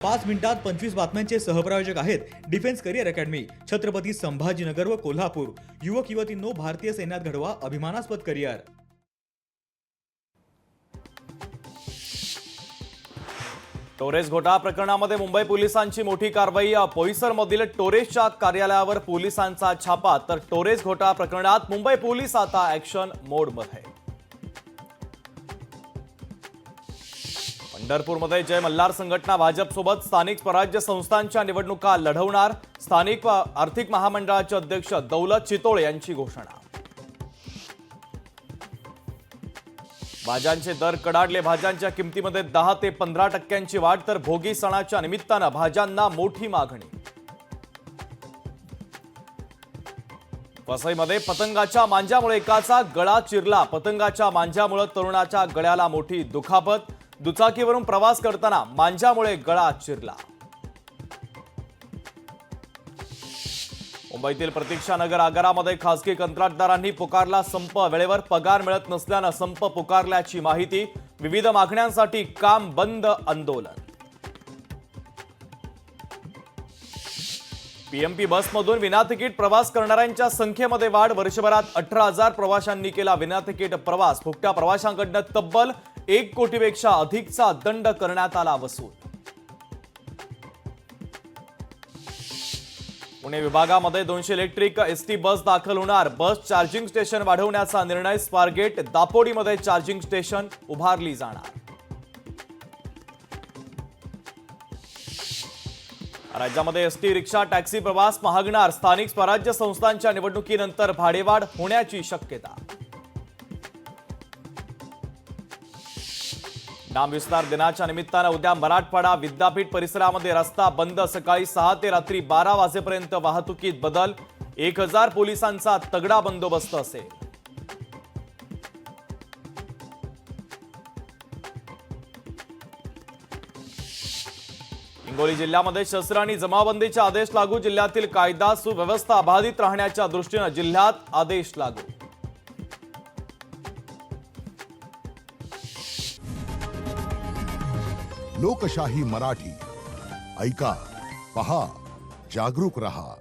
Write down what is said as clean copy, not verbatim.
5 मिनिटात 25 बातम्यांचे सहप्रायोजक आहेत defence career academy, Chhatrapati Sambhajinagar व कोल्हापूर। युवक युवतींनो, भारतीय सैन्यात घडवा अभिमानास्पद करिअर। टोरेस घोटाळा प्रकरणामध्ये मुंबई पोलिसांची मोठी कारवाई। बोईसरमधील टोरेसच्या कार्यालयावर पोलिसांचा छापा, तर टोरेस घोटाळा प्रकरणात मुंबई पोलीस आता ॲक्शन मोडमध्ये। पंढरपूरमध्ये जय मल्हार संघटना भाजपसोबत स्थानिक स्वराज्य संस्थांच्या निवडणुका लढवणार। स्थानिक आर्थिक महामंडळाचे अध्यक्ष दौलत चितोळे यांची घोषणा। भाज्यांचे दर कडाडले, भाज्यांच्या किमतीमध्ये 10 ते 15% वाढ, तर भोगी सणाच्या निमित्तानं भाज्यांना मोठी मागणी। वसईमध्ये पतंगाच्या मांजामुळे एकाचा गळा चिरला। पतंगाच्या मांजामुळे तरुणाच्या गळ्याला मोठी दुखापत। दुचाकीवरून प्रवास करताना मांजामुळे गळा चिरला। मुंबईतील प्रतीक्षानगर आगारामध्ये खासगी कंत्राटदारांनी पुकारला संप। वेळेवर पगार मिळत नसल्यानं संप पुकारल्याची माहिती। विविध मागण्यांसाठी काम बंद आंदोलन। पीएमपी बसमधून विनातिकीट प्रवास करणाऱ्यांच्या संख्येमध्ये वाढ। वर्षभरात 18,000 प्रवाशांनी केला विनातिकीट प्रवास। फुकट्या प्रवाशांकडून तब्बल 1 कोटीपेक्षा अधिकचा दंड करण्यात आला वसूल। पुणे विभागामध्ये 200 इलेक्ट्रिक एसटी बस दाखल होणार। बस चार्जिंग स्टेशन वाढवण्याचा निर्णय। स्वारगेट दापोडीमध्ये चार्जिंग स्टेशन उभारली जाणार। राज्यामध्ये एसटी रिक्षा टॅक्सी प्रवास महागणार। स्थानिक स्वराज्य संस्थांच्या निवडणुकीनंतर भाडेवाढ होण्याची शक्यता। नामविस्तार दिनाच्या निमित्तानं उद्या मराठवाडा विद्यापीठ परिसरामध्ये रस्ता बंद। सकाळी 6 ते रात्री 12 वाजेपर्यंत वाहतुकीत बदल। 1000 पोलिसांचा तगडा बंदोबस्त असेल। हिंगोली जिल्ह्यामध्ये शस्त्र आणि जमावबंदीचे आदेश लागू। जिल्ह्यातील कायदा सुव्यवस्था अबाधित राहण्याच्या दृष्टीनं जिल्ह्यात आदेश लागू। लोकशाही मराठी ऐका, पहा, जागरूक रहा।